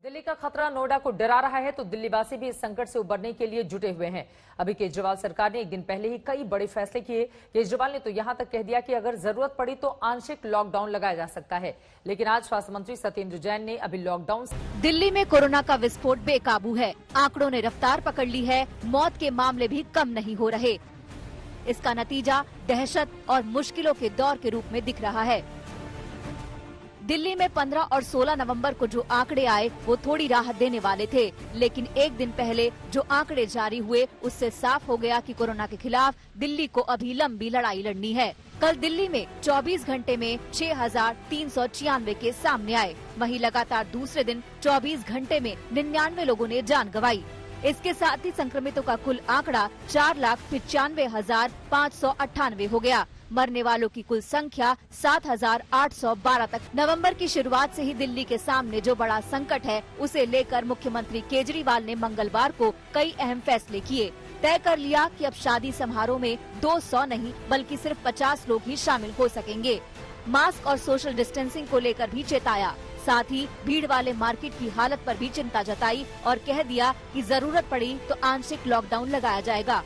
दिल्ली का खतरा नोएडा को डरा रहा है तो दिल्लीवासी भी इस संकट से उबरने के लिए जुटे हुए हैं। अभी केजरीवाल सरकार ने एक दिन पहले ही कई बड़े फैसले किए। केजरीवाल ने तो यहां तक कह दिया कि अगर जरूरत पड़ी तो आंशिक लॉकडाउन लगाया जा सकता है। लेकिन आज स्वास्थ्य मंत्री सत्येंद्र जैन ने अभी लॉकडाउन दिल्ली में कोरोना का विस्फोट बेकाबू है। आंकड़ों ने रफ्तार पकड़ ली है। मौत के मामले भी कम नहीं हो रहे। इसका नतीजा दहशत और मुश्किलों के दौर के रूप में दिख रहा है। दिल्ली में 15 और 16 नवंबर को जो आंकड़े आए वो थोड़ी राहत देने वाले थे, लेकिन एक दिन पहले जो आंकड़े जारी हुए उससे साफ हो गया कि कोरोना के खिलाफ दिल्ली को अभी लंबी लड़ाई लड़नी है। कल दिल्ली में 24 घंटे में 6,396 केस सामने आए। वहीं लगातार दूसरे दिन 24 घंटे में 99 लोगों ने जान गंवाई। इसके साथ ही संक्रमितों का कुल आंकड़ा 4,95,598 हो गया। मरने वालों की कुल संख्या 7,812 तक। नवंबर की शुरुआत से ही दिल्ली के सामने जो बड़ा संकट है उसे लेकर मुख्यमंत्री केजरीवाल ने मंगलवार को कई अहम फैसले किए। तय कर लिया कि अब शादी समारोह में 200 नहीं बल्कि सिर्फ 50 लोग ही शामिल हो सकेंगे। मास्क और सोशल डिस्टेंसिंग को लेकर भी चेताया। साथ ही भीड़ वाले मार्केट की हालत पर भी चिंता जताई और कह दिया कि जरूरत पड़ी तो आंशिक लॉकडाउन लगाया जाएगा।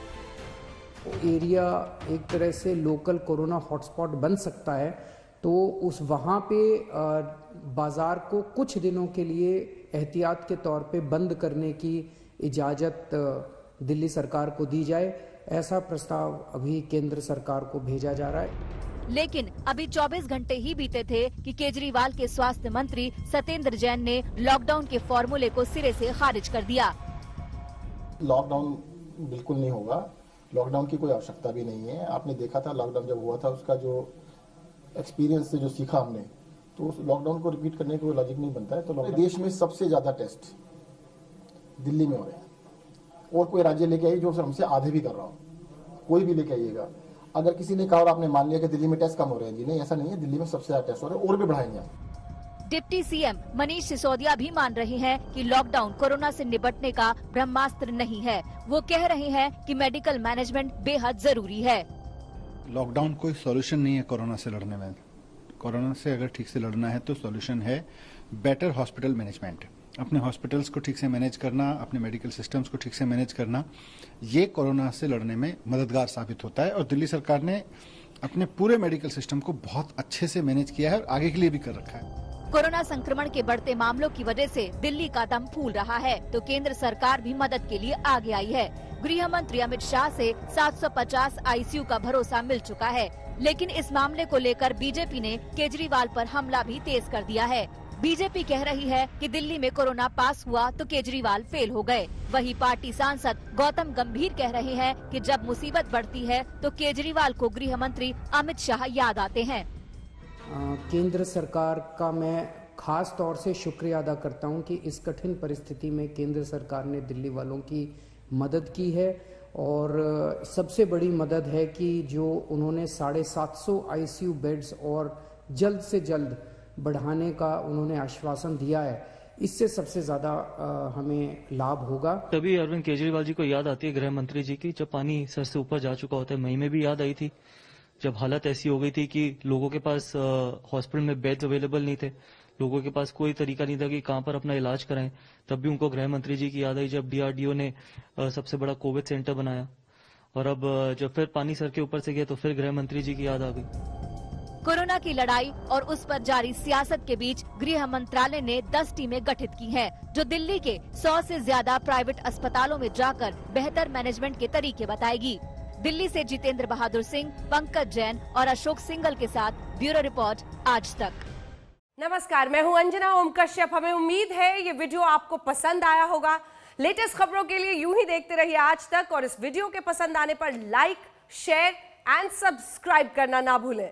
एरिया एक तरह से लोकल कोरोना हॉटस्पॉट बन सकता है तो उस वहाँ पे बाजार को कुछ दिनों के लिए एहतियात के तौर पे बंद करने की इजाज़त दिल्ली सरकार को दी जाए। ऐसा प्रस्ताव अभी केंद्र सरकार को भेजा जा रहा है। लेकिन अभी 24 घंटे ही बीते थे कि केजरीवाल के स्वास्थ्य मंत्री सत्येंद्र जैन ने लॉकडाउन के फॉर्मूले को सिरे से खारिज कर दिया। लॉकडाउन बिल्कुल नहीं होगा। लॉकडाउन की कोई आवश्यकता भी नहीं है। आपने देखा था लॉकडाउन जब हुआ था उसका जो एक्सपीरियंस से जो सीखा हमने, तो उस लॉकडाउन को रिपीट करने का कोई लॉजिक नहीं बनता है। तो देश में सबसे ज्यादा टेस्ट दिल्ली में हो रहे हैं और कोई राज्य लेके आई जो हमसे आधे भी कर रहा हो, कोई भी लेके आइएगा। अगर किसी ने कहा और आपने मान लिया कि दिल्ली में टेस्ट कम हो रहे हैं, जी नहीं, ऐसा नहीं है। दिल्ली में सबसे ज्यादा टेस्ट हो रहे हैं और भी बढ़ाएंगे। डिप्टी सीएम मनीष सिसोदिया भी मान रहे हैं कि लॉकडाउन कोरोना से निपटने का ब्रह्मास्त्र नहीं है। वो कह रहे हैं कि मेडिकल मैनेजमेंट बेहद जरूरी है। लॉकडाउन कोई सॉल्यूशन नहीं है कोरोना से लड़ने में। कोरोना से अगर ठीक से लड़ना है तो सॉल्यूशन है बेटर हॉस्पिटल मैनेजमेंट। अपने हॉस्पिटल्स को ठीक से मैनेज करना, अपने मेडिकल सिस्टम्स को ठीक से मैनेज करना, ये कोरोना से लड़ने में मददगार साबित होता है। और दिल्ली सरकार ने अपने पूरे मेडिकल सिस्टम को बहुत अच्छे से मैनेज किया है और आगे के लिए भी कर रखा है। कोरोना संक्रमण के बढ़ते मामलों की वजह से दिल्ली का दम फूल रहा है तो केंद्र सरकार भी मदद के लिए आगे आई है। गृह मंत्री अमित शाह से 750 आईसीयू का भरोसा मिल चुका है, लेकिन इस मामले को लेकर बीजेपी ने केजरीवाल पर हमला भी तेज कर दिया है। बीजेपी कह रही है कि दिल्ली में कोरोना पास हुआ तो केजरीवाल फेल हो गए। वही पार्टी सांसद गौतम गंभीर कह रहे हैं कि जब मुसीबत बढ़ती है तो केजरीवाल को गृह मंत्री अमित शाह याद आते हैं। केंद्र सरकार का मैं खास तौर से शुक्रिया अदा करता हूं कि इस कठिन परिस्थिति में केंद्र सरकार ने दिल्ली वालों की मदद की है। और सबसे बड़ी मदद है कि जो उन्होंने 750 आईसीयू बेड्स और जल्द से जल्द बढ़ाने का उन्होंने आश्वासन दिया है। इससे सबसे ज्यादा हमें लाभ होगा। तभी अरविंद केजरीवाल जी को याद आती है गृह मंत्री जी की, जब पानी सर से ऊपर जा चुका होता है। मई में भी याद आई थी जब हालत ऐसी हो गई थी कि लोगों के पास हॉस्पिटल में बेड्स अवेलेबल नहीं थे, लोगों के पास कोई तरीका नहीं था कि कहां पर अपना इलाज कराएं। तब भी उनको गृह मंत्री जी की याद आई जब डीआरडीओ ने सबसे बड़ा कोविड सेंटर बनाया। और अब जब फिर पानी सर के ऊपर से गया तो फिर गृह मंत्री जी की याद आ गई। कोरोना की लड़ाई और उस पर जारी सियासत के बीच गृह मंत्रालय ने 10 टीमें गठित की हैं, जो दिल्ली के 100 से ज्यादा प्राइवेट अस्पतालों में जाकर बेहतर मैनेजमेंट के तरीके बताएगी। दिल्ली से जितेंद्र बहादुर सिंह, पंकज जैन और अशोक सिंगल के साथ ब्यूरो रिपोर्ट आज तक। नमस्कार, मैं हूं अंजना ओम कश्यप। हमें उम्मीद है ये वीडियो आपको पसंद आया होगा। लेटेस्ट खबरों के लिए यूं ही देखते रहिए आज तक और इस वीडियो के पसंद आने पर लाइक, शेयर एंड सब्सक्राइब करना ना भूलें।